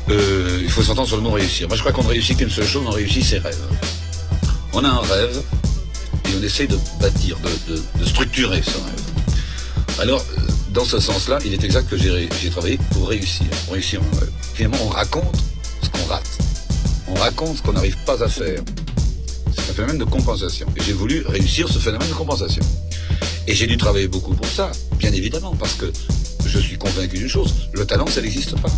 Il faut s'entendre sur le mot réussir. Moi, je crois qu'on ne réussit qu'une seule chose, on réussit ses rêves. On a un rêve et on essaie de bâtir, de structurer ce rêve. Alors, dans ce sens-là, il est exact que j'ai travaillé pour réussir un rêve. Finalement, on raconte ce qu'on rate. On raconte ce qu'on n'arrive pas à faire. C'est un phénomène de compensation. Et j'ai voulu réussir ce phénomène de compensation. Et j'ai dû travailler beaucoup pour ça, bien évidemment, parce que je suis convaincu d'une chose, le talent, ça n'existe pas.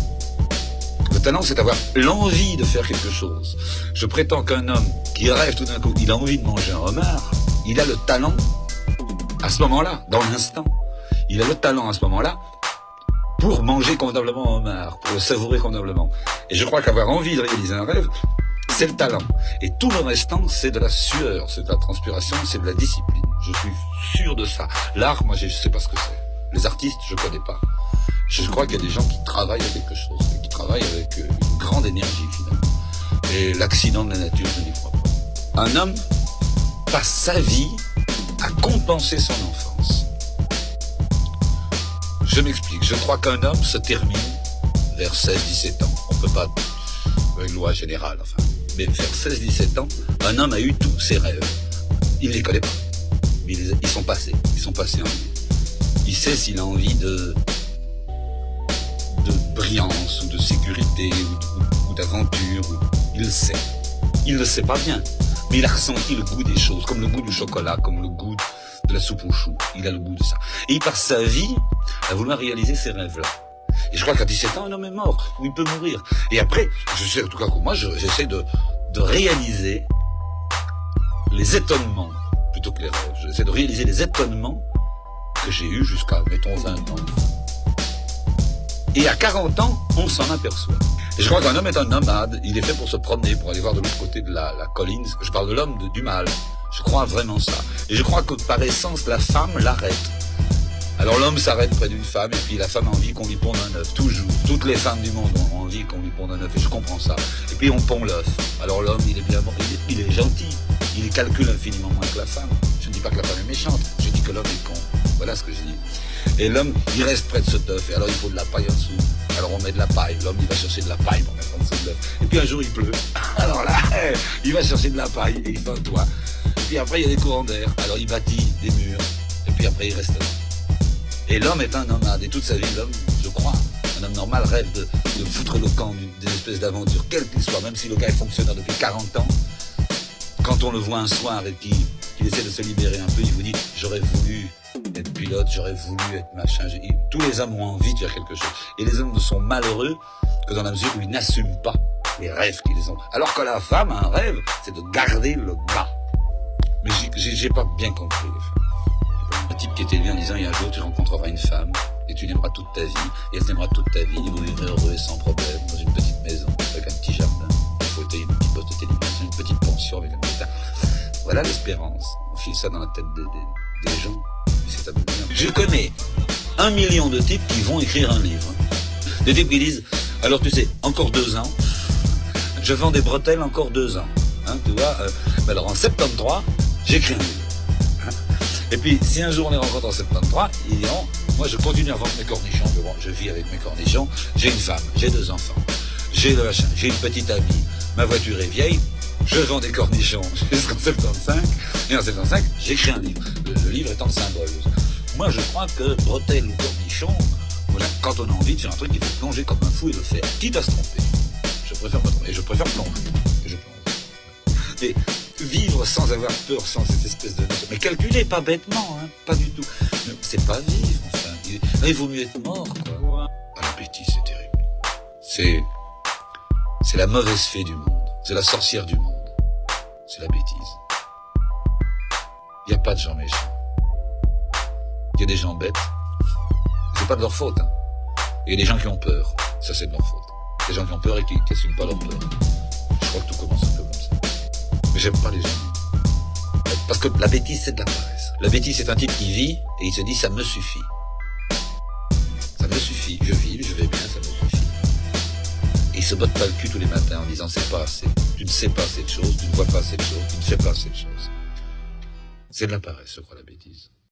Le talent, c'est avoir l'envie de faire quelque chose. Je prétends qu'un homme qui rêve tout d'un coup, il a envie de manger un homard, il a le talent à ce moment-là, dans l'instant. Il a le talent à ce moment-là pour manger convenablement un homard, pour le savourer convenablement. Et je crois qu'avoir envie de réaliser un rêve, c'est le talent. Et tout le restant, c'est de la sueur, c'est de la transpiration, c'est de la discipline. Je suis sûr de ça. L'art, moi, je sais pas ce que c'est. Les artistes, je connais pas. Je crois qu'il y a des gens qui travaillent à quelque chose, qui travaillent avec une grande énergie, finalement. Et l'accident de la nature, je n'y crois pas. Un homme passe sa vie à compenser son enfance. Je m'explique. Je crois qu'un homme se termine vers 16-17 ans. On peut pas, avec loi générale, enfin. Mais vers 16-17 ans, un homme a eu tous ses rêves. Il ne les connaît pas. Mais ils sont passés. Ils sont passés en lui. Il sait s'il a envie de brillance, ou de sécurité, ou d'aventure. Il le sait. Il ne le sait pas bien. Mais il a ressenti le goût des choses, comme le goût du chocolat, comme le goût de la soupe aux choux. Il a le goût de ça. Et il passe sa vie à vouloir réaliser ces rêves-là. Et je crois qu'à 17 ans, un homme est mort, ou il peut mourir. Et après, je sais, en tout cas, moi, j'essaie de réaliser les étonnements, plutôt que les rêves. J'essaie de réaliser les étonnements que j'ai eus jusqu'à, mettons, 20 ans. Et à 40 ans, on s'en aperçoit. Et je crois qu'un homme est un nomade, il est fait pour se promener, pour aller voir de l'autre côté de la colline. Je parle de l'homme du mâle. Je crois vraiment ça. Et je crois que par essence, la femme l'arrête. Alors l'homme s'arrête près d'une femme, et puis la femme a envie qu'on lui ponde un œuf, toujours. Toutes les femmes du monde ont envie qu'on lui ponde un œuf, et je comprends ça. Et puis on pond l'œuf. Alors l'homme, il est bien bon, il est gentil, il calcule infiniment moins que la femme. Je ne dis pas que la femme est méchante, je dis que l'homme est con. Voilà ce que je dis. Et l'homme, il reste près de ce œuf, et alors il faut de la paille en dessous. Alors on met de la paille, l'homme il va chercher de la paille pour mettre en dessous de l'œuf. Et puis un jour il pleut, alors là, il va chercher de la paille, et il fait un toit. Et puis après il y a des courants d'air, alors il bâtit des murs, et puis après il reste là. Et l'homme est un nomade, et toute sa vie, l'homme, je crois, un homme normal rêve de foutre le camp d'une espèce d'aventure, quel qu'il soit, même si le gars est fonctionnaire depuis 40 ans, quand on le voit un soir et qu'il essaie de se libérer un peu, il vous dit, j'aurais voulu être pilote, j'aurais voulu être machin. Tous les hommes ont envie de faire quelque chose. Et les hommes ne sont malheureux que dans la mesure où ils n'assument pas les rêves qu'ils ont. Alors que la femme, un rêve, c'est de garder le gars. Mais j'ai pas bien compris les femmes. Un type qui était élevé en disant, il y a un jour tu rencontreras une femme et tu l'aimeras toute ta vie, et elle t'aimera toute ta vie, et vous vivrez heureux et sans problème dans une petite maison avec un petit jardin, un fauteuil, une petite poste de télévision, une petite pension avec un petit... Voilà l'espérance. On file ça dans la tête des gens. C'est à bien. Je connais 1 million de types qui vont écrire un livre. Des types qui disent, alors tu sais, encore 2 ans, je vends des bretelles encore 2 ans. Hein, tu vois, alors en 73, j'écris un livre. Et puis, si un jour on les rencontre en 73, ils diront, moi je continue à vendre mes cornichons, mais bon, je vis avec mes cornichons, j'ai une femme, j'ai 2 enfants, j'ai le machin, j'ai une petite amie, ma voiture est vieille, je vends des cornichons jusqu'en 75, et en 75, j'écris un livre. Le livre étant le symbole. Moi je crois que bretelles ou cornichons, voilà, quand on a envie de faire un truc, il faut plonger comme un fou et le faire, quitte à se tromper. Je préfère pas tromper, et je préfère plonger. Et je plonge. Mais vivre sans avoir peur, sans cette espèce de... Mais calculer, pas bêtement, hein, pas du tout. C'est pas vivre, enfin. Il vaut mieux être mort, quoi. Ah, la bêtise, c'est terrible. C'est la mauvaise fée du monde. C'est la sorcière du monde. C'est la bêtise. Il n'y a pas de gens méchants. Il y a des gens bêtes. C'est pas de leur faute, hein. Il y a des gens qui ont peur. Ça, c'est de leur faute. Des gens qui ont peur et qui n'assument pas leur peur. Je crois que tout commence un peu comme ça. Mais j'aime pas les gens. Parce que la bêtise, c'est de la paresse. La bêtise, c'est un type qui vit et il se dit, ça me suffit. Ça me suffit. Je vis, je vais bien, ça me suffit. Et il se botte pas le cul tous les matins en disant, c'est pas assez. Tu ne sais pas cette chose, tu ne vois pas cette chose, tu ne fais pas cette chose. C'est de la paresse, je crois, la bêtise.